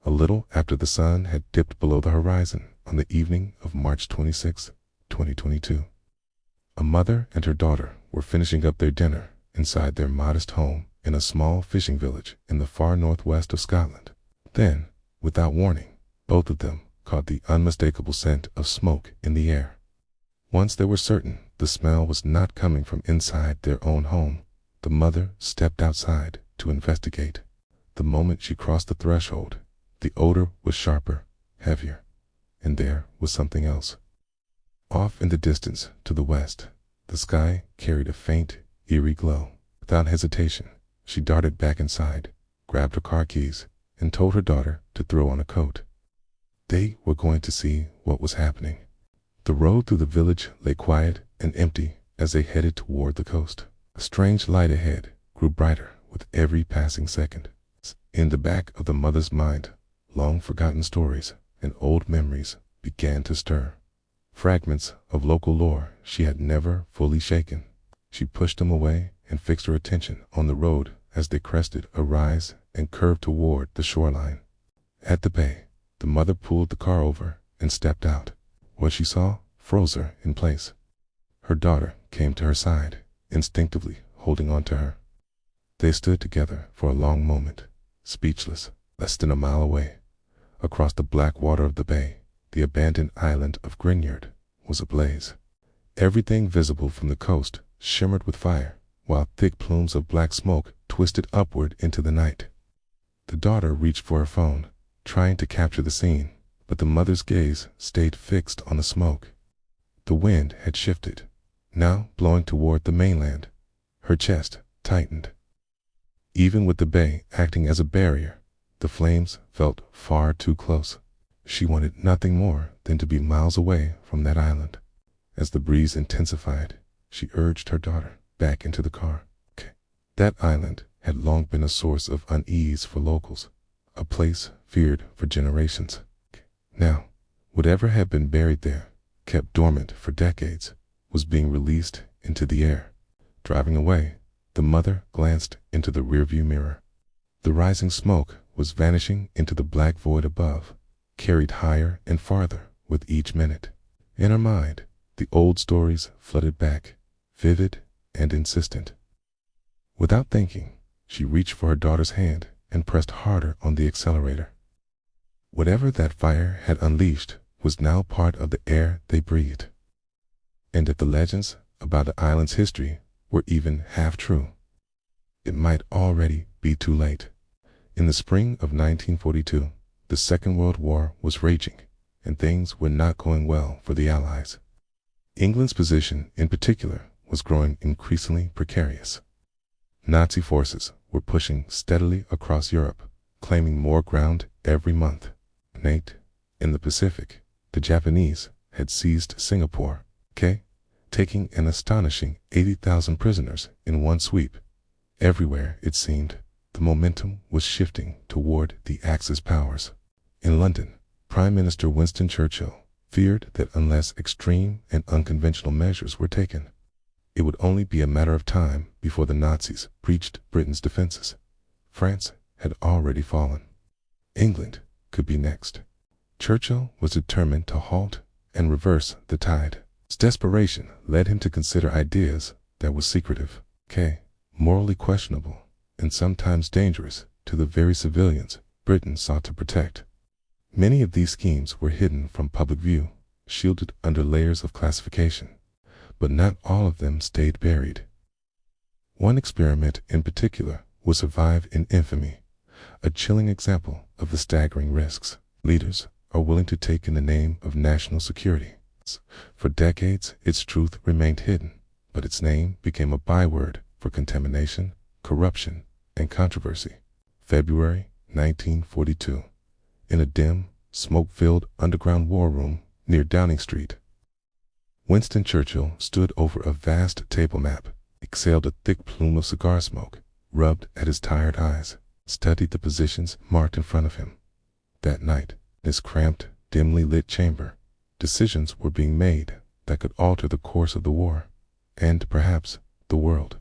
a little after the sun had dipped below the horizon on the evening of March 26, 2022. A mother and her daughter were finishing up their dinner inside their modest home in a small fishing village in the far northwest of Scotland. Then, without warning, both of them caught the unmistakable scent of smoke in the air. Once they were certain the smell was not coming from inside their own home, the mother stepped outside to investigate. The moment she crossed the threshold, the odor was sharper, heavier, and there was something else. Off in the distance to the west, the sky carried a faint, eerie glow. Without hesitation, she darted back inside, grabbed her car keys, and told her daughter to throw on a coat. They were going to see what was happening. The road through the village lay quiet and empty as they headed toward the coast. A strange light ahead grew brighter with every passing second. In the back of the mother's mind, long-forgotten stories and old memories began to stir. Fragments of local lore she had never fully shaken. She pushed them away and fixed her attention on the road as they crested a rise and curved toward the shoreline. At the bay, the mother pulled the car over and stepped out. What she saw froze her in place. Her daughter came to her side, instinctively holding on to her. They stood together for a long moment, speechless. Less than a mile away, across the black water of the bay, the abandoned island of Gruinard was ablaze. Everything visible from the coast shimmered with fire, while thick plumes of black smoke twisted upward into the night. The daughter reached for her phone, trying to capture the scene, but the mother's gaze stayed fixed on the smoke. The wind had shifted, now blowing toward the mainland. Her chest tightened. Even with the bay acting as a barrier, the flames felt far too close. She wanted nothing more than to be miles away from that island. As the breeze intensified, she urged her daughter back into the car. That island had long been a source of unease for locals, a place feared for generations. Now, whatever had been buried there, kept dormant for decades, was being released into the air. Driving away, the mother glanced into the rearview mirror. The rising smoke was vanishing into the black void above, carried higher and farther with each minute. In her mind, the old stories flooded back, vivid and insistent. Without thinking, she reached for her daughter's hand and pressed harder on the accelerator. Whatever that fire had unleashed was now part of the air they breathed. And if the legends about the island's history were even half true, it might already be too late. In the spring of 1942, the Second World War was raging, and things were not going well for the Allies. England's position, in particular, was growing increasingly precarious. Nazi forces were pushing steadily across Europe, claiming more ground every month. In the Pacific, the Japanese had seized Singapore, taking an astonishing 80,000 prisoners in one sweep. Everywhere, it seemed, the momentum was shifting toward the Axis powers. In London, Prime Minister Winston Churchill feared that unless extreme and unconventional measures were taken, it would only be a matter of time before the Nazis breached Britain's defenses. France had already fallen. England could be next. Churchill was determined to halt and reverse the tide. His desperation led him to consider ideas that were secretive, morally questionable, and sometimes dangerous to the very civilians Britain sought to protect. Many of these schemes were hidden from public view, shielded under layers of classification, but not all of them stayed buried. One experiment in particular will survive in infamy, a chilling example of the staggering risks leaders are willing to take in the name of national security. For decades, its truth remained hidden, but its name became a byword for contamination, corruption, and controversy. February 1942. In a dim, smoke-filled underground war room near Downing Street, Winston Churchill stood over a vast table map, exhaled a thick plume of cigar smoke, rubbed at his tired eyes, studied the positions marked in front of him. That night, in his cramped, dimly lit chamber, decisions were being made that could alter the course of the war, and perhaps the world.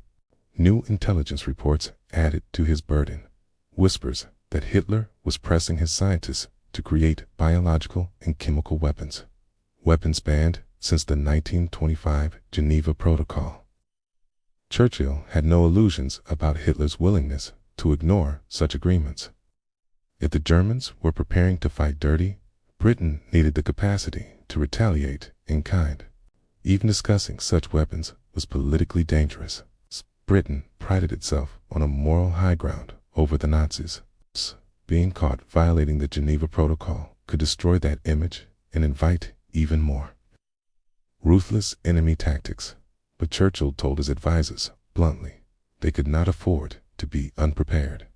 New intelligence reports added to his burden, whispers that Hitler was pressing his scientists to create biological and chemical weapons. Weapons banned since the 1925 Geneva Protocol. Churchill had no illusions about Hitler's willingness to ignore such agreements. If the Germans were preparing to fight dirty, Britain needed the capacity to retaliate in kind. Even discussing such weapons was politically dangerous. Britain prided itself on a moral high ground over the Nazis. Being caught violating the Geneva Protocol could destroy that image and invite even more. Ruthless enemy tactics. But Churchill told his advisors bluntly they could not afford to be unprepared.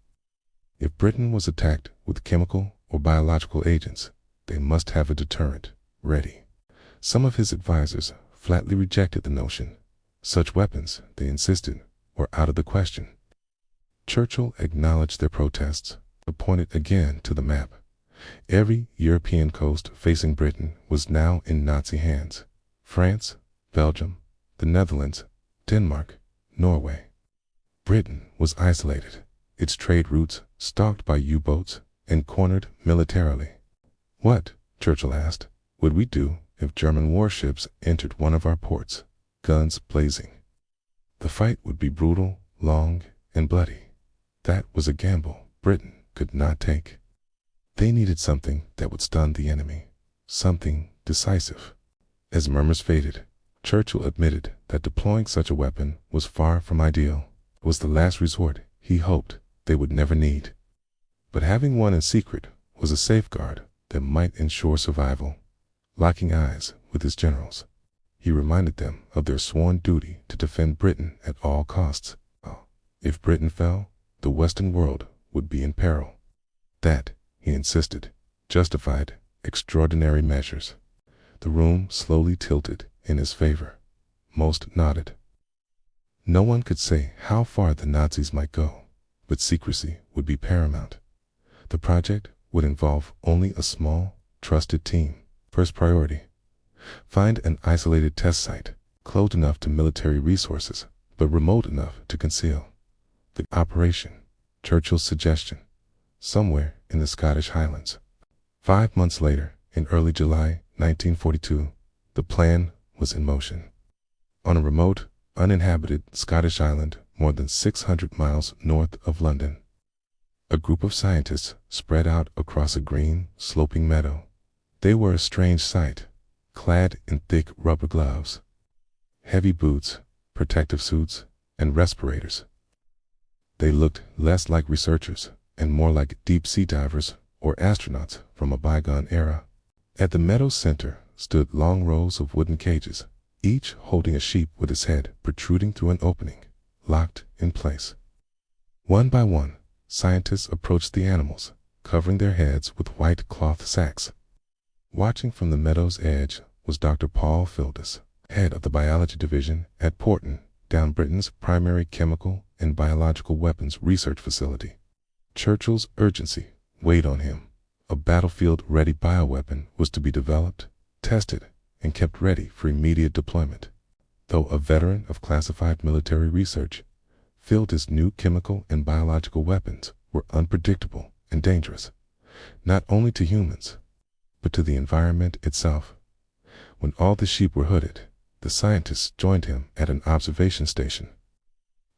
If Britain was attacked with chemical or biological agents, they must have a deterrent ready. Some of his advisors flatly rejected the notion. Such weapons, they insisted, were out of the question. Churchill acknowledged their protests, but pointed again to the map. Every European coast facing Britain was now in Nazi hands. France, Belgium, the Netherlands, Denmark, Norway. Britain was isolated, its trade routes stalked by U-boats and cornered militarily. What, Churchill asked, would we do if German warships entered one of our ports, guns blazing? The fight would be brutal, long, and bloody. That was a gamble Britain could not take. They needed something that would stun the enemy, something decisive. As murmurs faded, Churchill admitted that deploying such a weapon was far from ideal. It was the last resort he hoped they would never need. But having one in secret was a safeguard that might ensure survival. Locking eyes with his generals, he reminded them of their sworn duty to defend Britain at all costs. If Britain fell, the Western world would be in peril. That, he insisted, justified extraordinary measures. The room slowly tilted in his favor. Most nodded. No one could say how far the Nazis might go, but secrecy would be paramount. The project would involve only a small, trusted team. First priority: find an isolated test site, close enough to military resources, but remote enough to conceal the operation. Churchill's suggestion: somewhere in the Scottish Highlands. 5 months later, in early July 1942, the plan was in motion. On a remote, uninhabited Scottish island more than 600 miles north of London, a group of scientists spread out across a green, sloping meadow. They were a strange sight, clad in thick rubber gloves, heavy boots, protective suits, and respirators. They looked less like researchers and more like deep-sea divers or astronauts from a bygone era. At the meadow's center stood long rows of wooden cages, each holding a sheep with its head protruding through an opening, locked in place. One by one, scientists approached the animals, covering their heads with white cloth sacks. Watching from the meadow's edge was Dr. Paul Fildes, head of the biology division at Porton, down Britain's primary chemical and biological weapons research facility. Churchill's urgency weighed on him. A battlefield-ready bioweapon was to be developed, tested, and kept ready for immediate deployment. Though a veteran of classified military research, Fildes' new chemical and biological weapons were unpredictable and dangerous, not only to humans, but to the environment itself. When all the sheep were hooded, the scientists joined him at an observation station.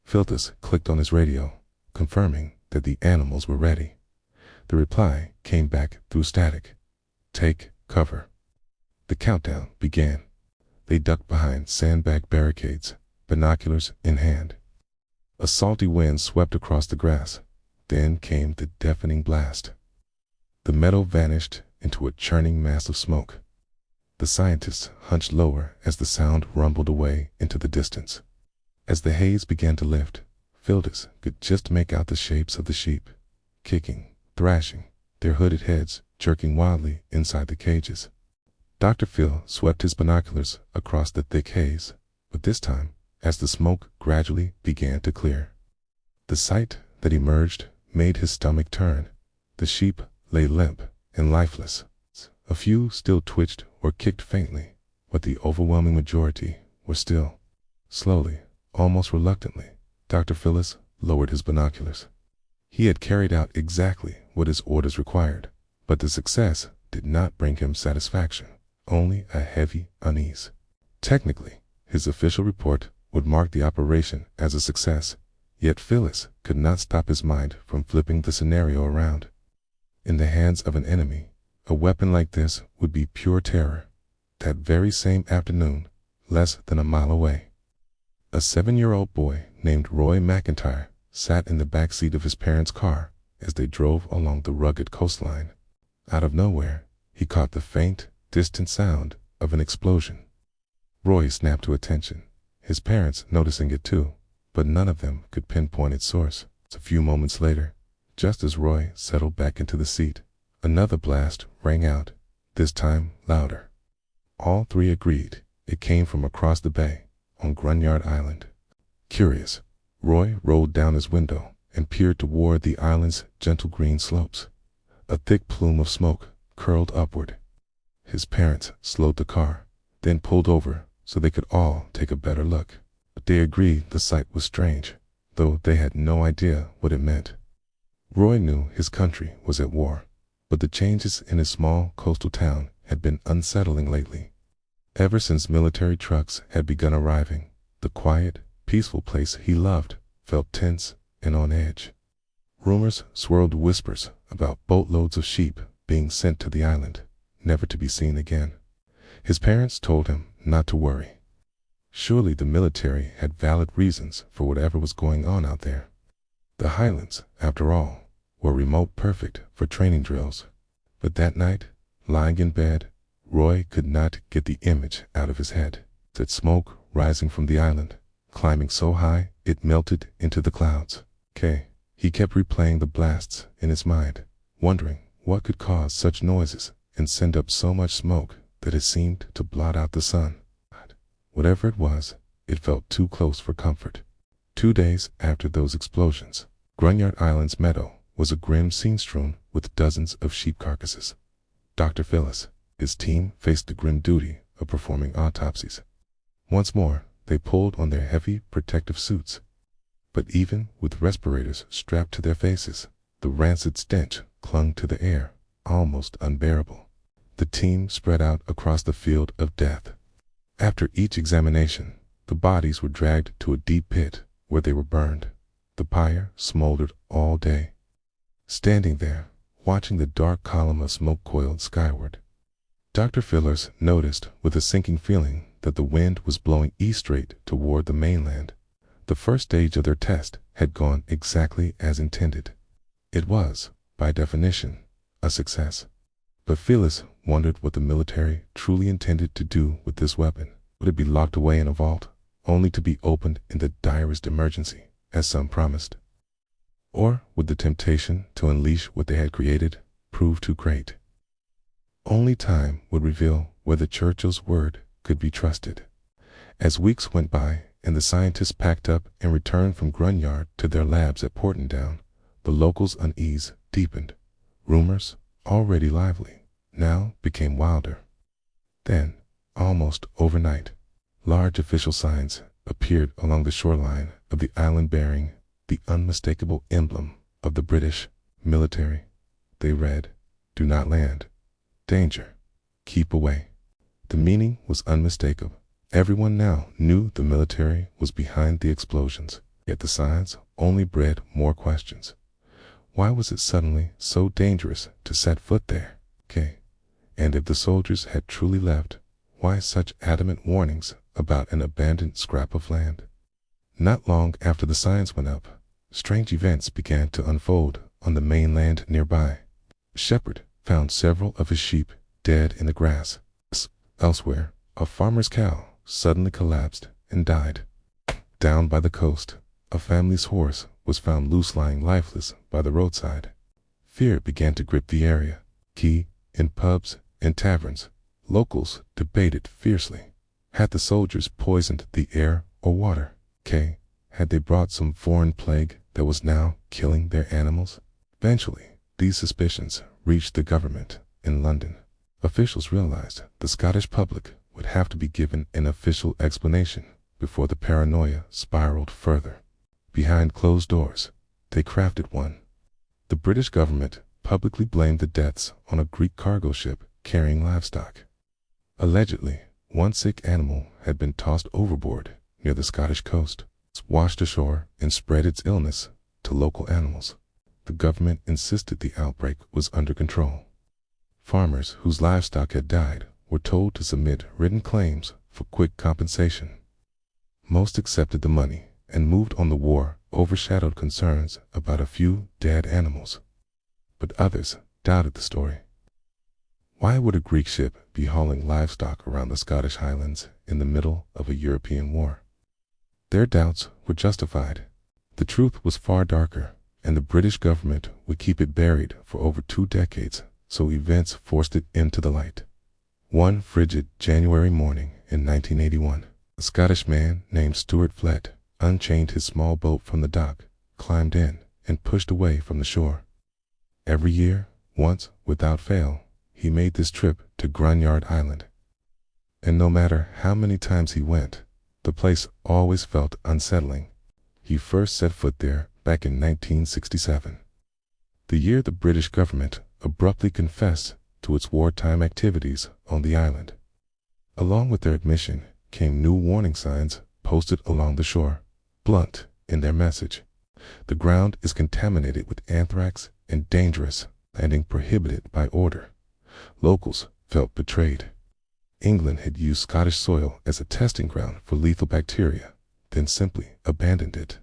Fildes clicked on his radio, confirming that the animals were ready. The reply came back through static: "Take cover." The countdown began. They ducked behind sandbag barricades, binoculars in hand. A salty wind swept across the grass. Then came the deafening blast. The meadow vanished into a churning mass of smoke. The scientists hunched lower as the sound rumbled away into the distance. As the haze began to lift, Fildes could just make out the shapes of the sheep, kicking, thrashing, their hooded heads jerking wildly inside the cages. Dr. Phil swept his binoculars across the thick haze, but this time, as the smoke gradually began to clear, the sight that emerged made his stomach turn. The sheep lay limp and lifeless. A few still twitched or kicked faintly, but the overwhelming majority were still. Slowly, almost reluctantly, Dr. Phillis lowered his binoculars. He had carried out exactly what his orders required, but the success did not bring him satisfaction, only a heavy unease. Technically, his official report would mark the operation as a success, yet Phyllis could not stop his mind from flipping the scenario around. In the hands of an enemy, a weapon like this would be pure terror. That very same afternoon, less than a mile away, a 7-year-old boy named Roy McIntyre sat in the back seat of his parents' car as they drove along the rugged coastline. Out of nowhere, he caught the faint, distant sound of an explosion. Roy snapped to attention, his parents noticing it too, but none of them could pinpoint its source. A few moments later, just as Roy settled back into the seat, another blast rang out, this time louder. All three agreed it came from across the bay on Gruinard Island. Curious, Roy rolled down his window and peered toward the island's gentle green slopes. A thick plume of smoke curled upward. His parents slowed the car, then pulled over so they could all take a better look. But they agreed the sight was strange, though they had no idea what it meant. Roy knew his country was at war, but the changes in his small coastal town had been unsettling lately. Ever since military trucks had begun arriving, the quiet, peaceful place he loved felt tense and on edge. Rumors swirled whispers about boatloads of sheep being sent to the island, never to be seen again. His parents told him not to worry. Surely the military had valid reasons for whatever was going on out there. The Highlands, after all, were remote perfect for training drills. But that night, lying in bed, Roy could not get the image out of his head. That smoke rising from the island, climbing so high it melted into the clouds. He kept replaying the blasts in his mind, wondering what could cause such noises and send up so much smoke that it seemed to blot out the sun. Whatever it was, it felt too close for comfort. 2 days after those explosions, Gruinard Island's meadow was a grim scene strewn with dozens of sheep carcasses. Dr. Phyllis, his team, faced the grim duty of performing autopsies. Once more, they pulled on their heavy protective suits. But even with respirators strapped to their faces, the rancid stench clung to the air, almost unbearable. The team spread out across the field of death. After each examination, the bodies were dragged to a deep pit where they were burned. The pyre smoldered all day. Standing there, watching the dark column of smoke coiled skyward, Dr. Phyllis noticed with a sinking feeling that the wind was blowing east straight toward the mainland. The first stage of their test had gone exactly as intended. It was, by definition, a success. But Phyllis wondered what the military truly intended to do with this weapon. Would it be locked away in a vault, only to be opened in the direst emergency, as some promised? Or would the temptation to unleash what they had created prove too great? Only time would reveal whether Churchill's word could be trusted. As weeks went by and the scientists packed up and returned from Gruinard to their labs at Portendown, the locals' unease deepened. Rumors, already lively, now became wilder. Then, almost overnight, large official signs appeared along the shoreline of the island bearing the unmistakable emblem of the British military. They read, "Do not land. Danger. Keep away." The meaning was unmistakable. Everyone now knew the military was behind the explosions, yet the signs only bred more questions. Why was it suddenly so dangerous to set foot there? And if the soldiers had truly left, why such adamant warnings about an abandoned scrap of land? Not long after the signs went up, strange events began to unfold on the mainland nearby. A shepherd found several of his sheep dead in the grass. Elsewhere, a farmer's cow suddenly collapsed and died. Down by the coast, a family's horse was found loose lying lifeless by the roadside. Fear began to grip the area. In pubs and taverns, locals debated fiercely. Had the soldiers poisoned the air or water? Had they brought some foreign plague that was now killing their animals? Eventually, these suspicions reached the government in London. Officials realized the Scottish public would have to be given an official explanation before the paranoia spiraled further. Behind closed doors, they crafted one. The British government publicly blamed the deaths on a Greek cargo ship carrying livestock. Allegedly, one sick animal had been tossed overboard near the Scottish coast, washed ashore, and spread its illness to local animals. The government insisted the outbreak was under control. Farmers whose livestock had died were told to submit written claims for quick compensation. Most accepted the money and moved on. The war overshadowed concerns about a few dead animals, but others doubted the story. Why would a Greek ship be hauling livestock around the Scottish Highlands in the middle of a European war? Their doubts were justified. The truth was far darker, and the British government would keep it buried for over 2 decades, so events forced it into the light. One frigid January morning in 1981, a Scottish man named Stuart Flett unchained his small boat from the dock, climbed in, and pushed away from the shore. Every year, once without fail, he made this trip to Gruinard Island. And no matter how many times he went, the place always felt unsettling. He first set foot there back in 1967, the year the British government abruptly confessed to its wartime activities on the island. Along with their admission came new warning signs posted along the shore, blunt in their message. The ground is contaminated with anthrax and dangerous, landing prohibited by order. Locals felt betrayed. England had used Scottish soil as a testing ground for lethal bacteria, then simply abandoned it.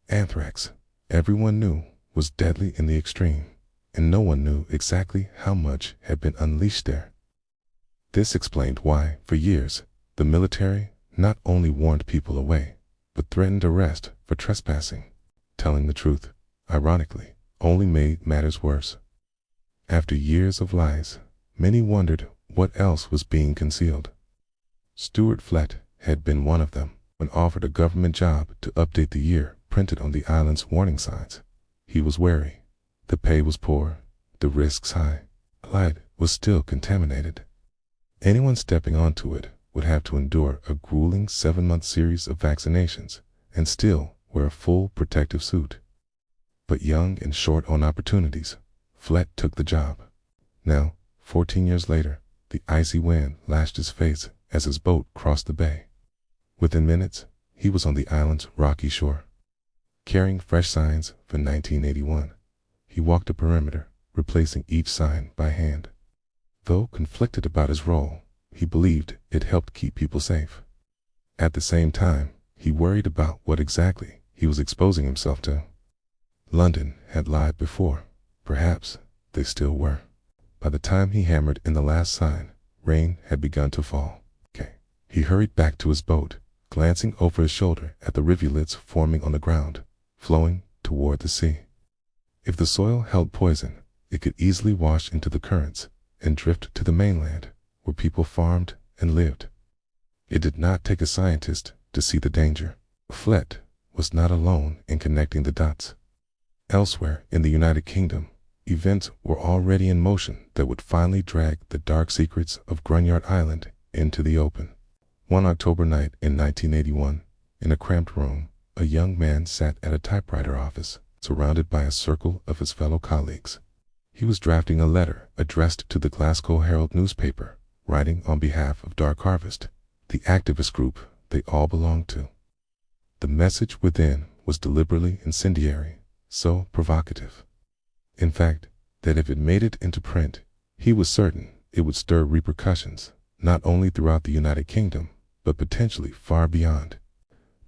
Anthrax, everyone knew, was deadly in the extreme, and no one knew exactly how much had been unleashed there. This explained why, for years, the military not only warned people away, but threatened arrest for trespassing. Telling the truth, ironically, only made matters worse. After years of lies, many wondered what else was being concealed. Stuart Flett had been one of them. When offered a government job to update the year printed on the island's warning signs, he was wary. The pay was poor, the risks high. The island was still contaminated. Anyone stepping onto it would have to endure a grueling 7-month series of vaccinations and still wear a full protective suit. But young and short on opportunities, Flett took the job. Now, 14 years later, the icy wind lashed his face as his boat crossed the bay. Within minutes, he was on the island's rocky shore. Carrying fresh signs for 1981, he walked the perimeter, replacing each sign by hand. Though conflicted about his role, he believed it helped keep people safe. At the same time, he worried about what exactly he was exposing himself to. London had lied before. Perhaps they still were. By the time he hammered in the last sign, rain had begun to fall. He hurried back to his boat, glancing over his shoulder at the rivulets forming on the ground, flowing toward the sea. If the soil held poison, it could easily wash into the currents and drift to the mainland, where people farmed and lived. It did not take a scientist to see the danger. Flett was not alone in connecting the dots. Elsewhere in the United Kingdom, events were already in motion that would finally drag the dark secrets of Gruinard Island into the open. One October night in 1981, in a cramped room, a young man sat at a typewriter office, surrounded by a circle of his fellow colleagues. He was drafting a letter addressed to the Glasgow Herald newspaper, writing on behalf of Dark Harvest, the activist group they all belonged to. The message within was deliberately incendiary, so provocative. In fact, that if it made it into print, he was certain it would stir repercussions, not only throughout the United Kingdom, but potentially far beyond.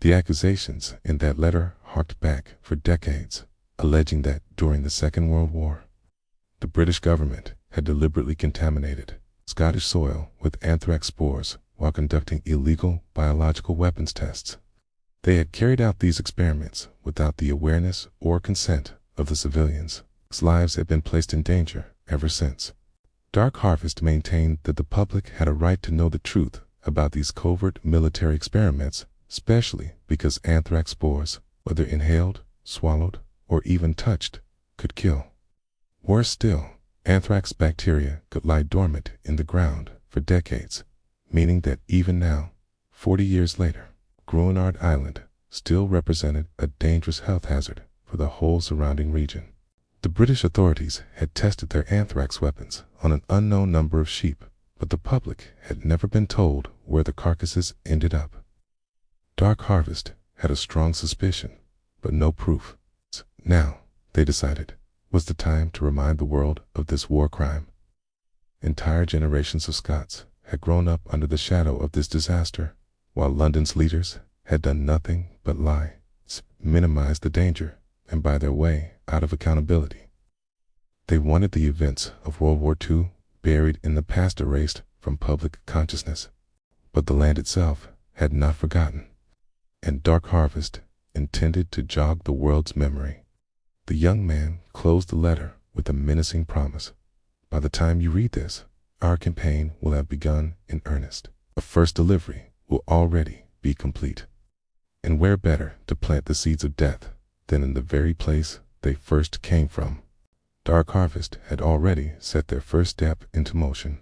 The accusations in that letter harked back for decades, alleging that during the Second World War, the British government had deliberately contaminated Scottish soil with anthrax spores while conducting illegal biological weapons tests. They had carried out these experiments without the awareness or consent of the civilians, whose lives had been placed in danger ever since. Dark Harvest maintained that the public had a right to know the truth about these covert military experiments, especially because anthrax spores, whether inhaled, swallowed, or even touched, could kill. Worse still, anthrax bacteria could lie dormant in the ground for decades, meaning that even now, 40 years later, Gruinard Island still represented a dangerous health hazard for the whole surrounding region. The British authorities had tested their anthrax weapons on an unknown number of sheep, but the public had never been told where the carcasses ended up. Dark Harvest had a strong suspicion, but no proof. Now, they decided, was the time to remind the world of this war crime. Entire generations of Scots had grown up under the shadow of this disaster, while London's leaders had done nothing but lie, minimize the danger, and buy their way out of accountability. They wanted the events of World War II buried in the past, erased from public consciousness. But the land itself had not forgotten, and Dark Harvest intended to jog the world's memory. The young man closed the letter with a menacing promise. By the time you read this, our campaign will have begun in earnest. A first delivery will already be complete. And where better to plant the seeds of death than in the very place they first came from? Dark Harvest had already set their first step into motion.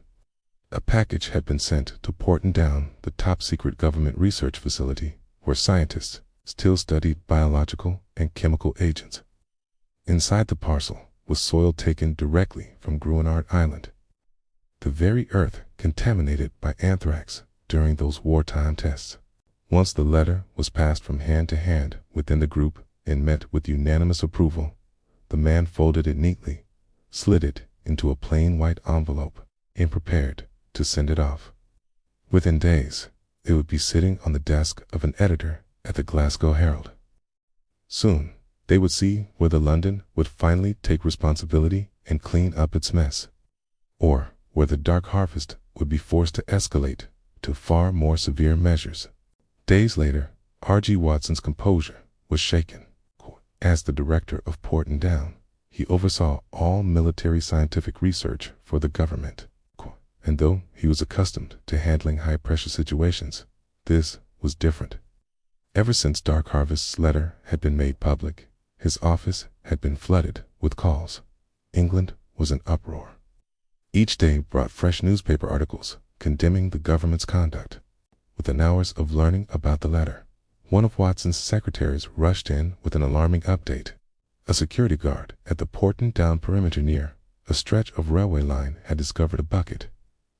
A package had been sent to Porton, the top-secret government research facility where scientists still studied biological and chemical agents. Inside the parcel was soil taken directly from Gruinard Island, the very earth contaminated by anthrax during those wartime tests. Once the letter was passed from hand to hand within the group and met with unanimous approval, the man folded it neatly, slid it into a plain white envelope, and prepared to send it off. Within days, it would be sitting on the desk of an editor at the Glasgow Herald. Soon, they would see whether London would finally take responsibility and clean up its mess, or whether Dark Harvest would be forced to escalate to far more severe measures. Days later, R.G. Watson's composure was shaken. As the director of Porton, he oversaw all military scientific research for the government. And though he was accustomed to handling high-pressure situations, this was different. Ever since Dark Harvest's letter had been made public, his office had been flooded with calls. England was in uproar. Each day brought fresh newspaper articles condemning the government's conduct. Within hours of learning about the letter, one of Watson's secretaries rushed in with an alarming update. A security guard at the Porton perimeter near a stretch of railway line had discovered a bucket.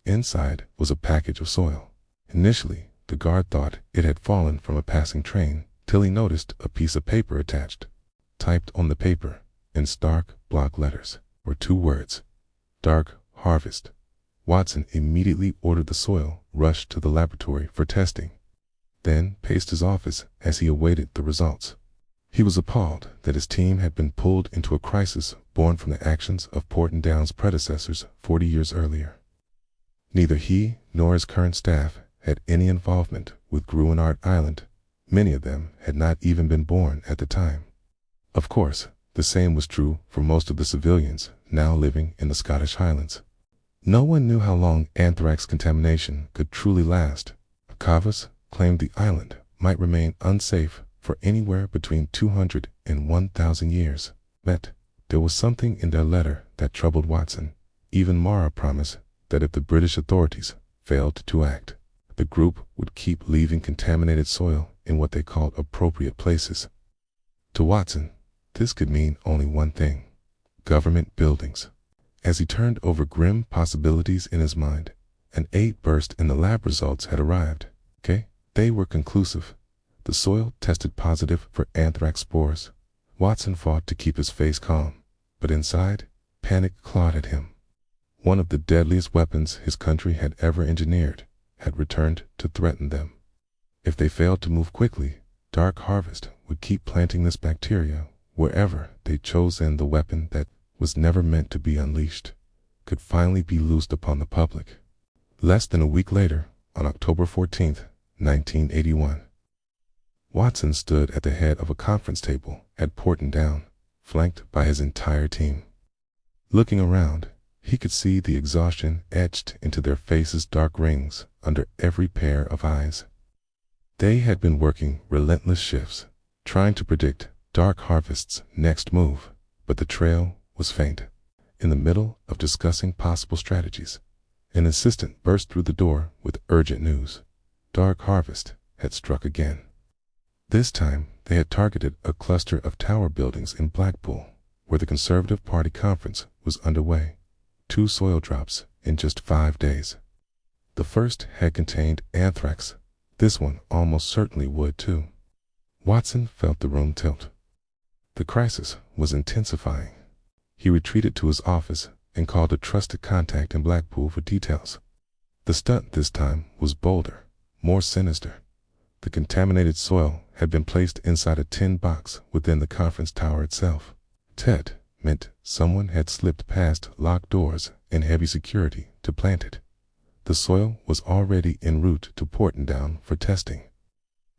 Inside was a package of soil. Initially, the guard thought it had fallen from a passing train, till he noticed a piece of paper attached. Typed on the paper, in stark block letters, were two words: Dark Harvest. Watson immediately ordered the soil rushed to the laboratory for testing, then paced his office as he awaited the results. He was appalled that his team had been pulled into a crisis born from the actions of Porton's predecessors 40 years earlier. Neither he nor his current staff had any involvement with Gruinard Island. Many of them had not even been born at the time. Of course, the same was true for most of the civilians now living in the Scottish Highlands. No one knew how long anthrax contamination could truly last. Cavus claimed the island might remain unsafe for anywhere between 200 and 1,000 years. But there was something in their letter that troubled Watson. Even Mara promised that if the British authorities failed to act, the group would keep leaving contaminated soil in what they called appropriate places. To Watson, this could mean only one thing: government buildings. As he turned over grim possibilities in his mind, an 8 burst and the lab results had arrived. They were conclusive. The soil tested positive for anthrax spores. Watson fought to keep his face calm, but inside, panic clawed at him. One of the deadliest weapons his country had ever engineered had returned to threaten them. If they failed to move quickly, Dark Harvest would keep planting this bacteria wherever they chose, and the weapon that was never meant to be unleashed could finally be loosed upon the public. Less than a week later, on October 14th, 1981, Watson stood at the head of a conference table at Porton, flanked by his entire team. Looking around, he could see the exhaustion etched into their faces, dark rings under every pair of eyes. They had been working relentless shifts, trying to predict Dark Harvest's next move, but the trail was faint. In the middle of discussing possible strategies, an assistant burst through the door with urgent news. Dark Harvest had struck again. This time, they had targeted a cluster of tower buildings in Blackpool. where the Conservative Party conference was underway. 2 soil drops in just 5 days. The first had contained anthrax. This one almost certainly would too. Watson felt the room tilt. The crisis was intensifying. He retreated to his office and called a trusted contact in Blackpool for details. The stunt this time was bolder, more sinister. The contaminated soil had been placed inside a tin box within the conference tower itself. Tet meant someone had slipped past locked doors and heavy security to plant it. The soil was already en route to Portendown for testing.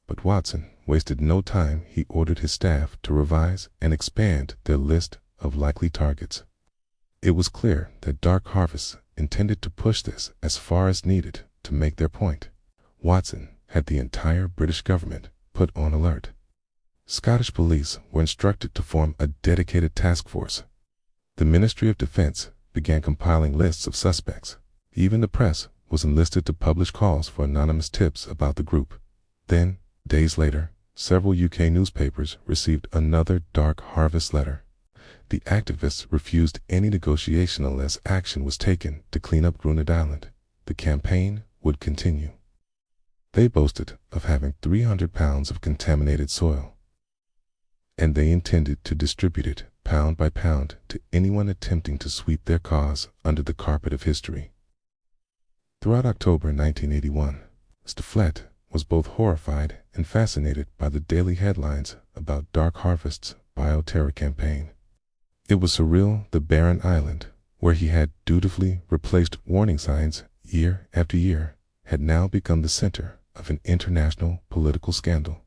But Watson wasted no time. He ordered his staff to revise and expand their list of likely targets. It was clear that Dark Harvest intended to push this as far as needed to make their point. Watson had the entire British government put on alert. Scottish police were instructed to form a dedicated task force. The Ministry of Defence began compiling lists of suspects. Even the press was enlisted to publish calls for anonymous tips about the group. Then, days later, several UK newspapers received another Dark Harvest letter. The activists refused any negotiation unless action was taken to clean up Gruinard Island. The campaign would continue. They boasted of having 300 pounds of contaminated soil, and they intended to distribute it pound by pound to anyone attempting to sweep their cause under the carpet of history. Throughout October 1981, Mr. Flett was both horrified and fascinated by the daily headlines about Dark Harvest's bioterror campaign. It was surreal. The barren island, where he had dutifully replaced warning signs year after year, had now become the center of an international political scandal.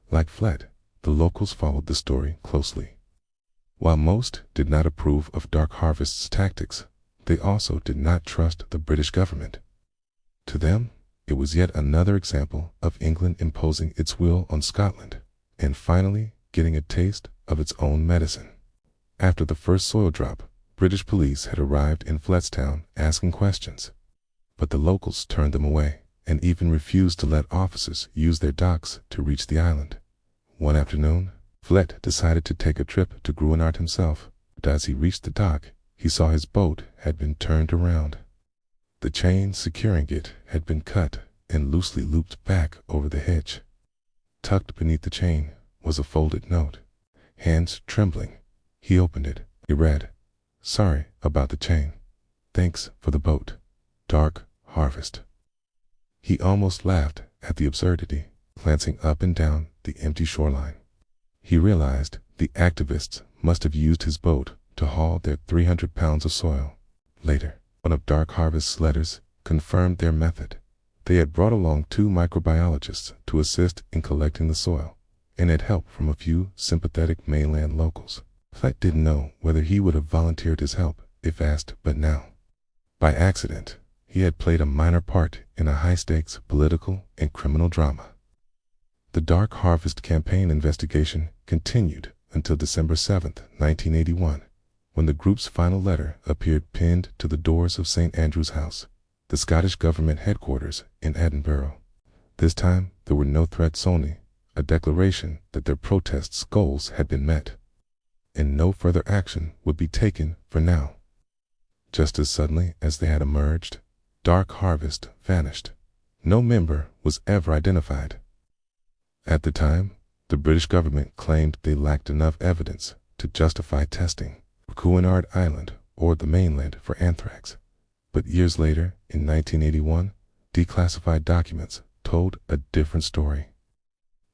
Like Flett, the locals followed the story closely. While most did not approve of Dark Harvest's tactics, they also did not trust the British government. To them, it was yet another example of England imposing its will on Scotland, and finally getting a taste of its own medicine. After the first soil drop, British police had arrived in Flettstown asking questions. But the locals turned them away, and even refused to let officers use their docks to reach the island. One afternoon, Flett decided to take a trip to Gruinard himself, but as he reached the dock, he saw his boat had been turned around. The chain securing it had been cut and loosely looped back over the hitch. Tucked beneath the chain was a folded note. Hands trembling, he opened it. He read, "Sorry about the chain. Thanks for the boat. Dark Harvest." He almost laughed at the absurdity, glancing up and down the empty shoreline. He realized the activists must have used his boat to haul their 300 pounds of soil. Later, one of Dark Harvest's letters confirmed their method. They had brought along 2 microbiologists to assist in collecting the soil, and had help from a few sympathetic mainland locals. Flett didn't know whether he would have volunteered his help if asked, but now, by accident, he had played a minor part in a high-stakes political and criminal drama. The Dark Harvest campaign investigation continued until December 7, 1981, when the group's final letter appeared pinned to the doors of St. Andrew's House, the Scottish government headquarters in Edinburgh. This time, there were no threats, only a declaration that their protests' goals had been met, and no further action would be taken for now. Just as suddenly as they had emerged, Dark Harvest vanished. No member was ever identified. At the time, the British government claimed they lacked enough evidence to justify testing Gruinard Island or the mainland for anthrax. But years later, in 1981, declassified documents told a different story.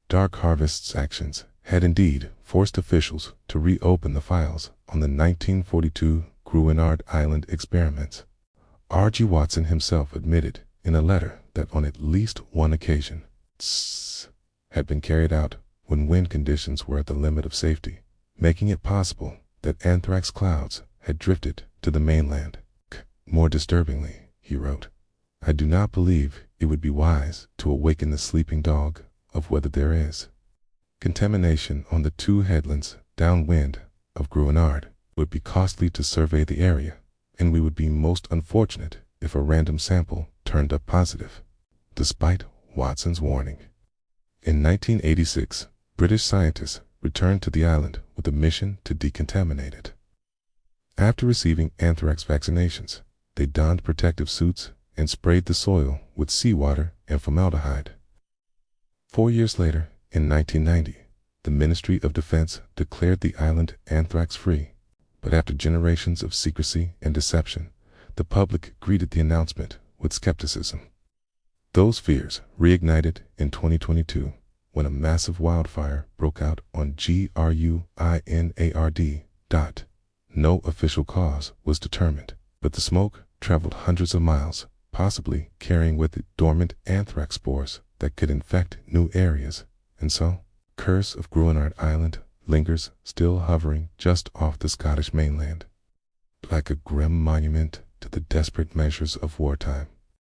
Dark Harvest's actions had indeed forced officials to reopen the files on the 1942 Gruinard Island experiments. R.G. Watson himself admitted in a letter that on at least one occasion, tests had been carried out when wind conditions were at the limit of safety, making it possible that anthrax clouds had drifted to the mainland. More disturbingly, he wrote, "I do not believe it would be wise to awaken the sleeping dog of whether there is contamination on the 2 headlands downwind of Gruinard. Would be costly to survey the area, and we would be most unfortunate if a random sample turned up positive." Despite Watson's warning, in 1986, British scientists returned to the island with with a mission to decontaminate it. After receiving anthrax vaccinations, they donned protective suits and sprayed the soil with seawater and formaldehyde. 4 years later, in 1990, the Ministry of Defense declared the island anthrax-free, but after generations of secrecy and deception, the public greeted the announcement with skepticism. Those fears reignited in 2022 when a massive wildfire broke out on Gruinard. No official cause was determined, but the smoke traveled hundreds of miles, possibly carrying with it dormant anthrax spores that could infect new areas, and so, curse of Gruinard Island lingers, still hovering just off the Scottish mainland, like a grim monument to the desperate measures of wartime.